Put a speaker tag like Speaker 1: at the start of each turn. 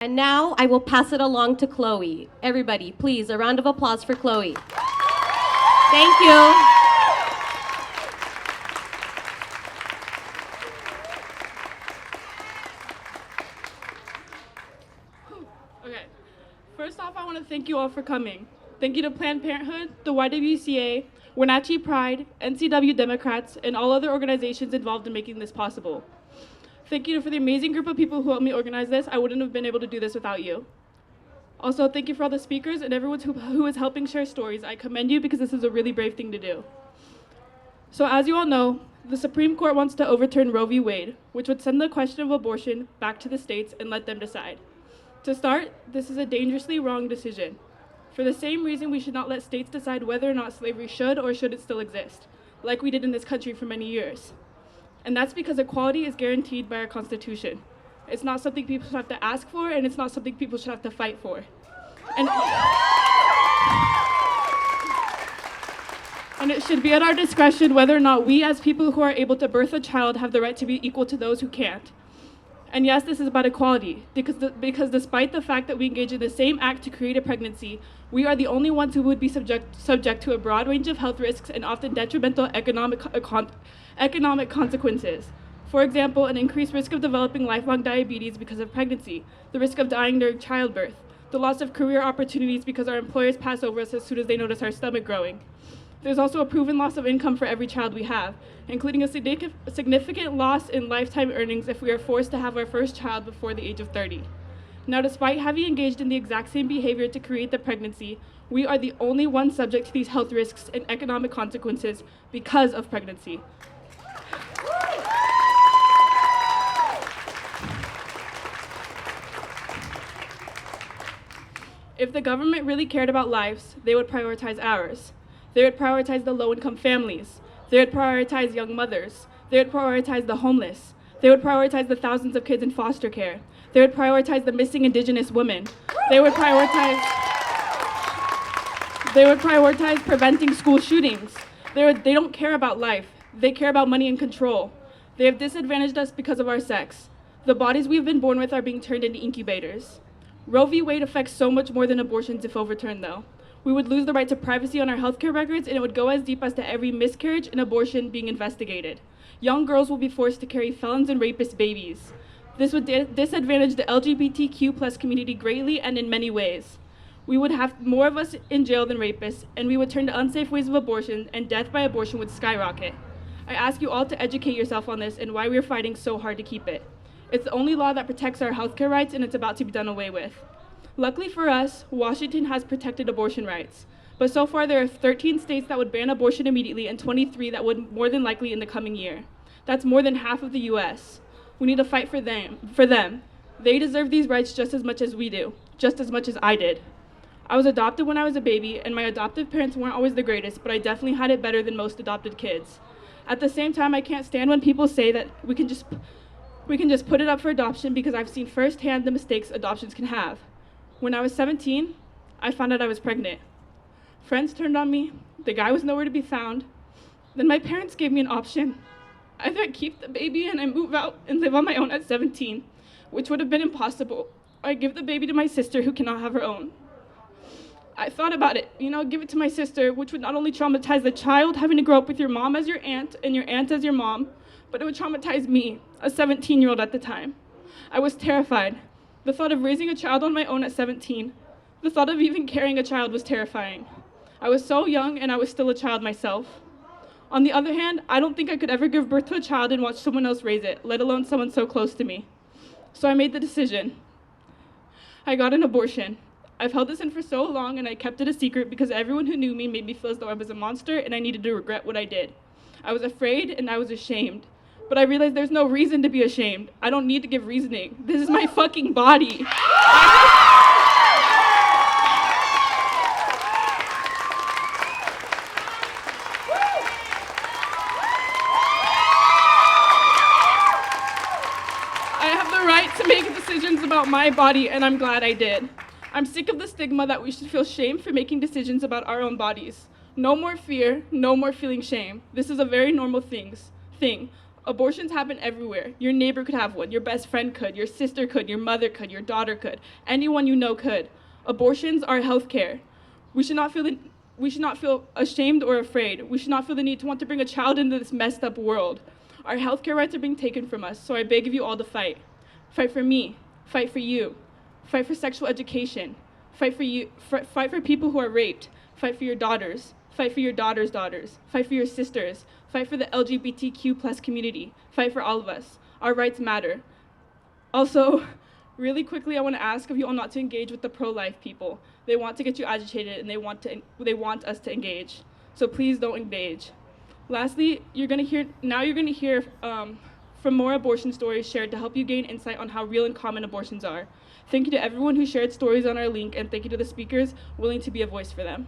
Speaker 1: And now I will pass it along to Chloe. Everybody, please, a round of applause for Chloe. Thank you.
Speaker 2: Okay. First off, I want to thank you all for coming. Thank you to Planned Parenthood, the YWCA, Wenatchee Pride, NCW Democrats, and all other organizations involved in making this possible. Thank you for the amazing group of people who helped me organize this. I wouldn't have been able to do this without you. Also, thank you for all the speakers and everyone who is helping share stories. I commend you because this is a really brave thing to do. So as you all know, the Supreme Court wants to overturn Roe v. Wade, which would send the question of abortion back to the states and let them decide. To start, this is a dangerously wrong decision. For the same reason, we should not let states decide whether or not slavery should or shouldn't still exist, like we did in this country for many years. And that's because equality is guaranteed by our Constitution. It's not something people should have to ask for, and it's not something people should have to fight for. And it should be at our discretion whether or not we as people who are able to birth a child have the right to be equal to those who can't. And yes, this is about equality, because despite the fact that we engage in the same act to create a pregnancy, we are the only ones who would be subject to a broad range of health risks and often detrimental economic consequences. For example, an increased risk of developing lifelong diabetes because of pregnancy, the risk of dying during childbirth, the loss of career opportunities because our employers pass over us as soon as they notice our stomach growing. There's also a proven loss of income for every child we have, including a significant loss in lifetime earnings if we are forced to have our first child before the age of 30. Now, despite having engaged in the exact same behavior to create the pregnancy, we are the only ones subject to these health risks and economic consequences because of pregnancy. If the government really cared about lives, they would prioritize ours. They would prioritize the low-income families. They would prioritize young mothers. They would prioritize the homeless. They would prioritize the thousands of kids in foster care. They would prioritize the missing Indigenous women. They would prioritize preventing school shootings. They don't care about life. They care about money and control. They have disadvantaged us because of our sex. The bodies we've been born with are being turned into incubators. Roe v. Wade affects so much more than abortions if overturned, though. We would lose the right to privacy on our healthcare records, and it would go as deep as to every miscarriage and abortion being investigated. Young girls will be forced to carry felons and rapist babies. This would disadvantage the LGBTQ+ community greatly and in many ways. We would have more of us in jail than rapists, and we would turn to unsafe ways of abortion, and death by abortion would skyrocket. I ask you all to educate yourself on this and why we are fighting so hard to keep it. It's the only law that protects our healthcare rights, and it's about to be done away with. Luckily for us, Washington has protected abortion rights. But so far, there are 13 states that would ban abortion immediately and 23 that would more than likely in the coming year. That's more than half of the US. We need to fight for them. They deserve these rights just as much as we do, just as much as I did. I was adopted when I was a baby, and my adoptive parents weren't always the greatest, but I definitely had it better than most adopted kids. At the same time, I can't stand when people say that we can just put it up for adoption because I've seen firsthand the mistakes adoptions can have. When I was 17, I found out I was pregnant. Friends turned on me, the guy was nowhere to be found. Then my parents gave me an option. Either I keep the baby and I move out and live on my own at 17, which would have been impossible, or I give the baby to my sister who cannot have her own. I thought about it, give it to my sister, which would not only traumatize the child having to grow up with your mom as your aunt and your aunt as your mom, but it would traumatize me, a 17-year-old at the time. I was terrified. The thought of raising a child on my own at 17, the thought of even carrying a child was terrifying. I was so young and I was still a child myself. On the other hand, I don't think I could ever give birth to a child and watch someone else raise it, let alone someone so close to me. So I made the decision. I got an abortion. I've held this in for so long and I kept it a secret because everyone who knew me made me feel as though I was a monster and I needed to regret what I did. I was afraid and I was ashamed. But I realized there's no reason to be ashamed. I don't need to give reasoning. This is my fucking body. I have the right to make decisions about my body, and I'm glad I did. I'm sick of the stigma that we should feel shame for making decisions about our own bodies. No more fear, no more feeling shame. This is a very normal thing. Abortions happen everywhere. Your neighbor could have one, your best friend could, your sister could, your mother could, your daughter could, anyone you know could. Abortions are health care. We should not feel ashamed or afraid. We should not feel the need to want to bring a child into this messed up world. Our healthcare rights are being taken from us, so I beg of you all to fight. Fight for me. Fight for you. Fight for sexual education. Fight for people who are raped. Fight for your daughters. Fight for your daughters' daughters. Fight for your sisters. Fight for the LGBTQ+ community. Fight for all of us. Our rights matter. Also, really quickly, I want to ask of you all not to engage with the pro-life people. They want to get you agitated, and they want us to engage. So please don't engage. Lastly, you're gonna hear from more abortion stories shared to help you gain insight on how real and common abortions are. Thank you to everyone who shared stories on our link, and thank you to the speakers willing to be a voice for them.